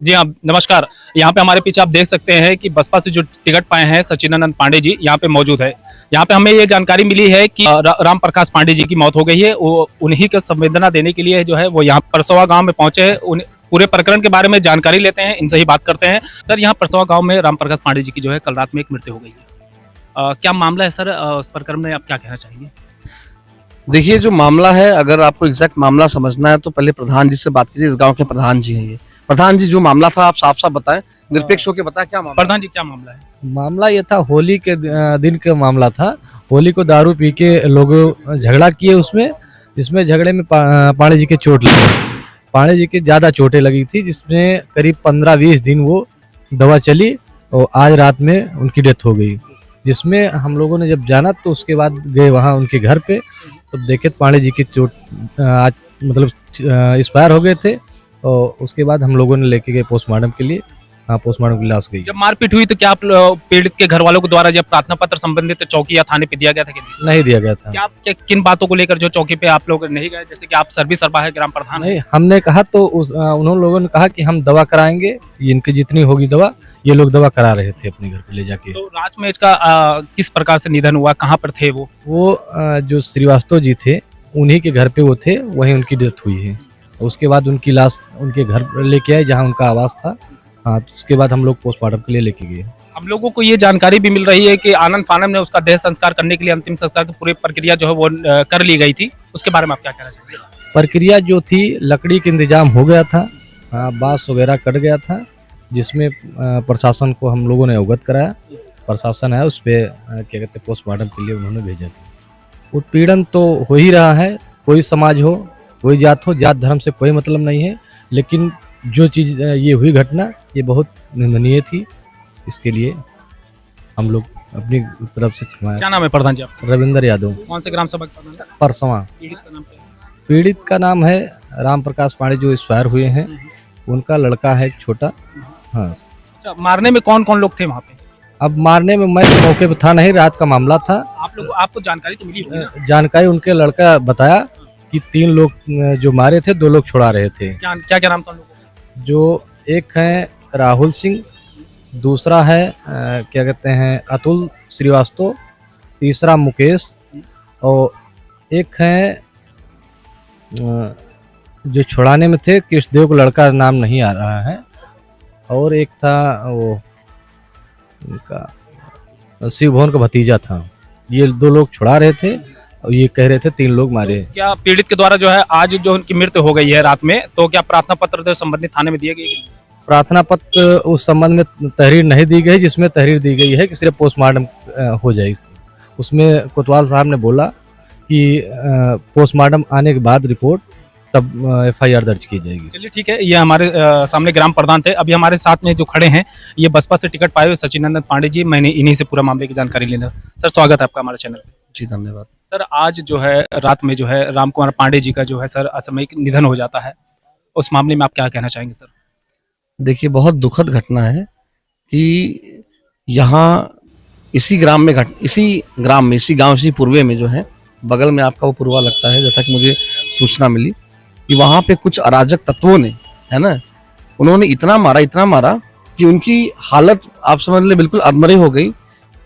जी हाँ, नमस्कार। यहाँ पे हमारे पीछे आप देख सकते हैं कि बसपा से जो टिकट पाए हैं सचिनानंद पांडे जी यहाँ पे मौजूद है। यहाँ पे हमें ये जानकारी मिली है कि राम प्रकाश पांडे जी की मौत हो गई है। वो उन्हीं को संवेदना देने के लिए जो है वो यहाँ परसवा गांव में पहुंचे हैं। उन पूरे प्रकरण के बारे में जानकारी लेते हैं, इनसे ही बात करते हैं। सर, यहाँ परसवा गाँव में राम प्रकाश पांडे जी की जो है कल रात में एक मृत्यु हो गई है। क्या मामला है सर? उस प्रकरण में आप क्या कहना चाहेंगे? देखिए, जो मामला है, अगर आपको एग्जैक्ट मामला समझना है तो पहले प्रधान जी से बात कीजिए। इस गांव के प्रधान जी हैं ये। प्रधान जी, जो मामला था आप साफ साफ बताएं, निरपेक्ष होकर बताएं क्या मामला। प्रधान जी, क्या मामला है? मामला ये था, होली के दिन का मामला था। होली को दारू पी के लोग झगड़ा किए उसमें, जिसमें झगड़े में पांडे जी के चोट लगी। पांडे जी के ज़्यादा चोटें लगी थी, जिसमें करीब 15-20 दिन वो दवा चली और आज रात में उनकी डेथ हो गई। जिसमें हम लोगों ने जब जाना तो उसके बाद गए वहाँ उनके घर पे, तो देखे पांडे जी की चोट आज मतलब एक्सपायर हो गए थे। और उसके बाद हम लोगों ने लेके गए पोस्टमार्टम के लिए। हाँ, पोस्टमार्टम की लाश गई। जब मारपीट हुई तो क्या आप पीड़ित के घर वालों के द्वारा जब प्रार्थना पत्र संबंधित चौकी या थाने पे दिया गया था कि नहीं दिया गया था। क्या आप किन बातों को लेकर जो चौकी पे आप लोग नहीं गए? जैसे कि आप सर्विस सरबराह है, ग्राम प्रधान है। नहीं, हमने कहा तो उन्होंने लोगों ने कहा कि हम दवा कराएंगे, इनकी जितनी होगी दवा। ये लोग दवा करा रहे थे अपने घर पे ले जाके। तो रात में इसका किस प्रकार से निधन हुआ, कहाँ पर थे वो? जो श्रीवास्तव जी थे, उन्हीं के घर पे वो थे, वहीं उनकी डेथ हुई है। उसके बाद उनकी लाश उनके घर लेके आए जहाँ उनका आवास था। हाँ, तो उसके बाद हम लोग पोस्टमार्टम के लिए लेके गए। हम लोगों को ये जानकारी भी मिल रही है कि आनंद फानम ने उसका देह संस्कार करने के लिए अंतिम संस्कार की पूरी प्रक्रिया जो है वो कर ली गई थी। उसके बारे में आप क्या कहना चाहेंगे? प्रक्रिया जो थी, लकड़ी का इंतजाम हो गया था। हाँ, बांस वगैरह कट गया था, जिसमें प्रशासन को हम लोगों ने अवगत कराया। प्रशासन है उस पर क्या कहते हैं, पोस्टमार्टम के लिए उन्होंने भेजा था। उत्पीड़न तो हो ही रहा है, कोई समाज हो, कोई जात हो, जात धर्म से कोई मतलब नहीं है। लेकिन जो चीज़ ये हुई घटना, ये बहुत निंदनीय थी। इसके लिए हम लोग अपनी तरफ से क्या नाम है प्रधान जी आपका? रविंद्र यादव, कौन से ग्राम सभा के प्रधान? परसवा। पीड़ित का नाम क्या है? पीड़ित का नाम है राम प्रकाश पांडे, जो एक्सपायर हुए हैं। उनका लड़का है एक छोटा। हाँ। अच्छा, मारने में कौन कौन लोग थे वहाँ पे? अब मारने में मैं तो मौके पर था नहीं, रात का मामला था। आपको जानकारी तो मिली होगी ना? जानकारी उनके लड़का बताया कि 3 लोग जो मारे थे, 2 लोग छुड़ा रहे थे। क्या क्या नाम था उन लोगों का? जो एक है राहुल सिंह, दूसरा है क्या कहते हैं अतुल श्रीवास्तव, तीसरा मुकेश, और एक है जो छुड़ाने में थे कृष्णदेव को, लड़का नाम नहीं आ रहा है। और एक था वो उनका शिव भवन का भतीजा था। ये 2 लोग छुड़ा रहे थे और ये कह रहे थे 3 लोग मारे। क्या पीड़ित के द्वारा जो है आज जो उनकी मृत्यु हो गई है रात में, तो क्या प्रार्थना पत्र जो संबंधित थाने में दिए गए? प्रार्थना पत्र उस संबंध में तहरीर नहीं दी गई, जिसमें तहरीर दी गई है कि सिर्फ पोस्टमार्टम हो जाए। उसमें कोतवाल साहब ने बोला कि पोस्टमार्टम आने के बाद रिपोर्ट, तब FIR दर्ज की जाएगी। चलिए ठीक है। ये हमारे सामने ग्राम प्रधान थे। अभी हमारे साथ में जो खड़े हैं ये बसपा से टिकट पाए हुए सचिनानंद पांडे जी। मैंने इन्हीं से पूरा मामले की जानकारी लेना। सर, स्वागत है आपका हमारे चैनल पे। जी, धन्यवाद। सर, आज जो है रात में जो है राम कुमार पांडे जी का जो है सर असामयिक निधन हो जाता है, उस मामले में आप क्या कहना चाहेंगे सर? देखिए, बहुत दुखद घटना है कि यहाँ इसी गांव इसी पूर्वे में जो है, बगल में आपका वो पूर्वा लगता है, जैसा कि मुझे सूचना मिली कि वहाँ पे कुछ अराजक तत्वों ने, है ना, उन्होंने इतना मारा कि उनकी हालत आप समझ ले बिल्कुल अधमरे हो गई।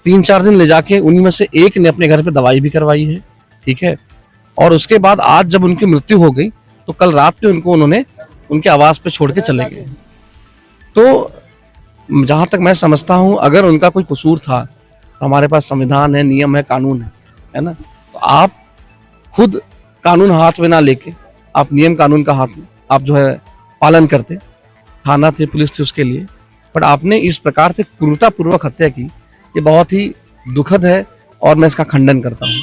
3-4 दिन ले जाके उन्हीं में से एक ने अपने घर पे दवाई भी करवाई है, ठीक है। और उसके बाद आज जब उनकी मृत्यु हो गई तो कल रात में उन्होंने उनके आवास पे छोड़ के चले गए। तो जहाँ तक मैं समझता हूँ, अगर उनका कोई कसूर था तो हमारे पास संविधान है, नियम है, कानून है ना। तो आप खुद कानून हाथ में ना लेके, आप नियम कानून का हाथ आप जो है पालन करते। थाना थे, पुलिस थी उसके लिए, बट आपने इस प्रकार से क्रूरतापूर्वक हत्या की, ये बहुत ही दुखद है और मैं इसका खंडन करता हूँ।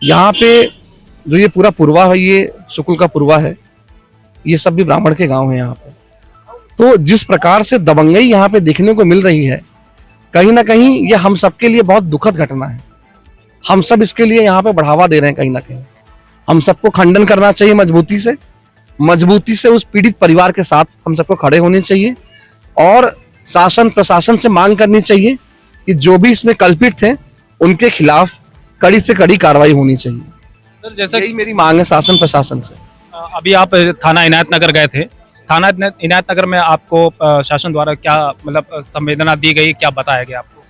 यहाँ पे जो ये पूरा पूर्वा है, ये शुक्ल का पूर्वा है, ये सब भी ब्राह्मण के गांव है यहाँ पे। तो जिस प्रकार से दबंगई यहाँ पे देखने को मिल रही है, कहीं ना कहीं ये हम सबके लिए बहुत दुखद घटना है। हम सब इसके लिए यहाँ पे बढ़ावा दे रहे हैं। कहीं ना कहीं हम सबको खंडन करना चाहिए, मजबूती से उस पीड़ित परिवार के साथ हम सबको खड़े होने चाहिए और शासन प्रशासन से मांग करनी चाहिए कि जो भी इसमें कल्पित थे उनके खिलाफ कड़ी से कड़ी कार्रवाई होनी चाहिए। सर, जैसा यही मेरी मांग है शासन प्रशासन से। अभी आप थाना इनायत नगर गए थे, थाना इनायत नगर में आपको शासन द्वारा क्या मतलब संवेदना दी गई, क्या बताया गया आपको?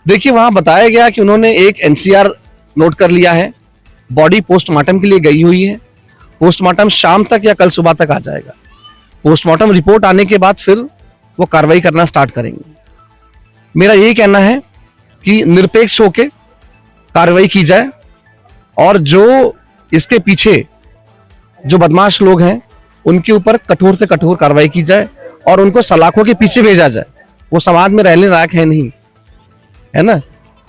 देखिए वहां बताया गया कि उन्होंने एक एनसीआर नोट कर लिया है, बॉडी पोस्टमार्टम के लिए गई हुई है, पोस्टमार्टम शाम तक या कल सुबह तक आ जाएगा। पोस्टमार्टम रिपोर्ट आने के बाद फिर वो कार्रवाई करना स्टार्ट करेंगे। मेरा यही कहना है कि निरपेक्ष होकर कार्रवाई की जाए और जो इसके पीछे जो बदमाश लोग हैं उनके ऊपर कठोर से कठोर कार्रवाई की जाए और उनको सलाखों के पीछे भेजा जाए। वो समाज में रहने लायक है नहीं, है ना।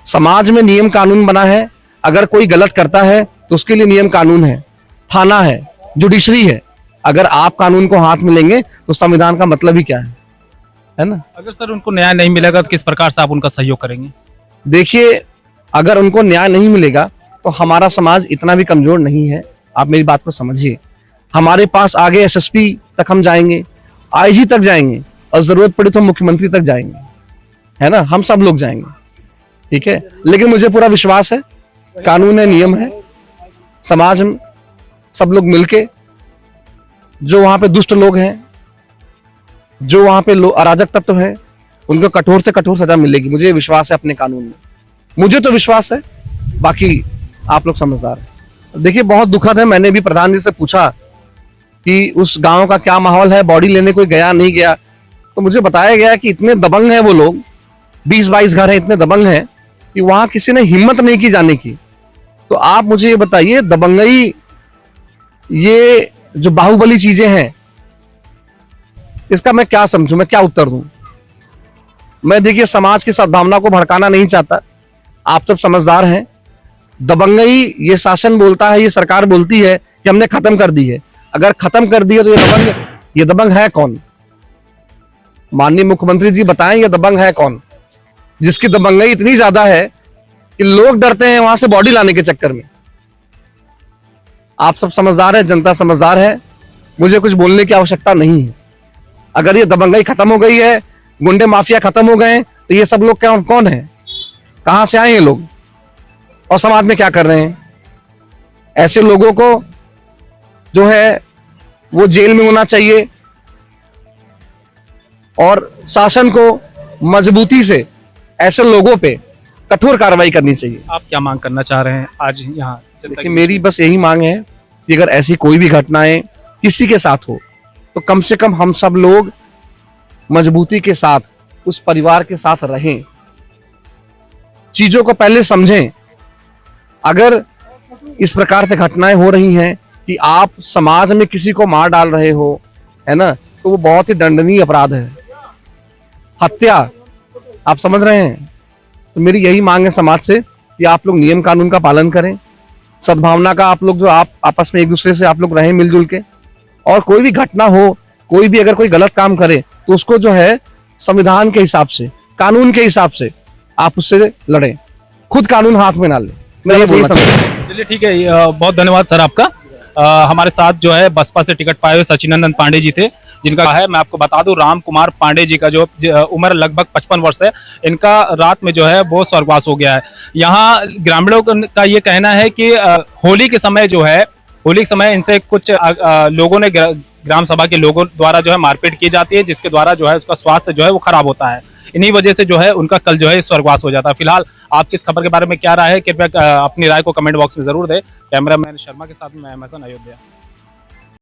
समाज में नियम कानून बना है, अगर कोई गलत करता है तो उसके लिए नियम कानून है, थाना है, जुडिशरी है। अगर आप कानून को हाथ में लेंगे तो संविधान का मतलब ही क्या है ना। अगर सर उनको न्याय नहीं मिलेगा तो किस प्रकार से आप उनका सहयोग करेंगे? देखिए अगर उनको न्याय नहीं मिलेगा तो हमारा समाज इतना भी कमजोर नहीं है, आप मेरी बात को समझिए। हमारे पास आगे एसएसपी तक हम जाएंगे, आईजी तक जाएंगे और जरूरत पड़ी तो मुख्यमंत्री तक जाएंगे, है ना। हम सब लोग जाएंगे, ठीक है। लेकिन मुझे पूरा विश्वास है, कानून है, नियम है, समाज में सब लोग मिलके, जो वहां पे दुष्ट लोग हैं, जो वहां पे अराजक तत्व है, उनको कठोर से कठोर सजा मिलेगी। मुझे विश्वास है अपने कानून में, मुझे तो विश्वास है, बाकी आप लोग समझदार हैं। देखिए बहुत दुखद है, मैंने भी प्रधान जी से पूछा कि उस गांव का क्या माहौल है, बॉडी लेने कोई गया नहीं गया, तो मुझे बताया गया कि इतने दबंग हैं वो लोग, 20-22 घर हैं, इतने दबंग हैं कि वहां किसी ने हिम्मत नहीं की जाने की। तो आप मुझे ये बताइए, दबंगई, ये जो बाहुबली चीजें हैं, इसका मैं क्या समझूं, मैं क्या उत्तर दूं? मैं देखिए समाज की सद्भावना को भड़काना नहीं चाहता, आप सब समझदार हैं। दबंगई ये शासन बोलता है, ये सरकार बोलती है कि हमने खत्म कर दी है। अगर खत्म कर दी है तो ये दबंग है कौन? माननीय मुख्यमंत्री जी बताएं, ये दबंग है कौन जिसकी दबंगई इतनी ज्यादा है कि लोग डरते हैं वहां से बॉडी लाने के चक्कर में। आप सब समझदार है, जनता समझदार है, मुझे कुछ बोलने की आवश्यकता नहीं है। अगर ये दबंगई खत्म हो गई है, गुंडे माफिया खत्म हो गए, तो ये सब लोग क्या कौन है, कहां से आए ये लोग और समाज में क्या कर रहे हैं? ऐसे लोगों को जो है वो जेल में होना चाहिए और शासन को मजबूती से ऐसे लोगों पे कठोर कार्रवाई करनी चाहिए। आप क्या मांग करना चाह रहे हैं आज यहाँ? देखिए मेरी बस यही मांग है कि अगर ऐसी कोई भी घटनाएं किसी के साथ हो तो कम से कम हम सब लोग मजबूती के साथ उस परिवार के साथ रहें, चीजों को पहले समझें। अगर इस प्रकार से घटनाएं हो रही हैं कि आप समाज में किसी को मार डाल रहे हो, है ना, तो वो बहुत ही दंडनीय अपराध है, हत्या, आप समझ रहे हैं। तो मेरी यही मांग है समाज से कि आप लोग नियम कानून का पालन करें, सद्भावना का आप लोग जो आप आपस में एक दूसरे से आप लोग रहें मिलजुल के, और कोई भी घटना हो, कोई भी अगर कोई गलत काम करे तो उसको जो है संविधान के हिसाब से, कानून के हिसाब से आप उससे लड़ें, खुद कानून हाथ में ना लें। मैं ये बोलना चाहता हूं। चलिए ठीक है, बहुत धन्यवाद सर आपका। हमारे साथ जो है बसपा से टिकट पाए हुए सचिनानंद पांडे जी थे, जिनका है, मैं आपको बता दूं, राम कुमार पांडे जी का जो उम्र लगभग 55 वर्ष है, इनका रात में जो है वो स्वर्गवास हो गया है। यहाँ ग्रामीणों का ये कहना है कि होली के समय जो है, होली के समय इनसे कुछ लोगों ने, ग्राम सभा के लोगों द्वारा जो है मारपीट की जाती है, जिसके द्वारा जो है उसका स्वास्थ्य जो है वो खराब होता है। इन्हीं वजह से जो है उनका कल जो है स्वर्गवास हो जाता है। फिलहाल आपकी इस खबर के बारे में क्या राय है, कृपया अपनी राय को कमेंट बॉक्स में जरूर दें। कैमरामैन शर्मा के साथ मैं महसन, अयोध्या।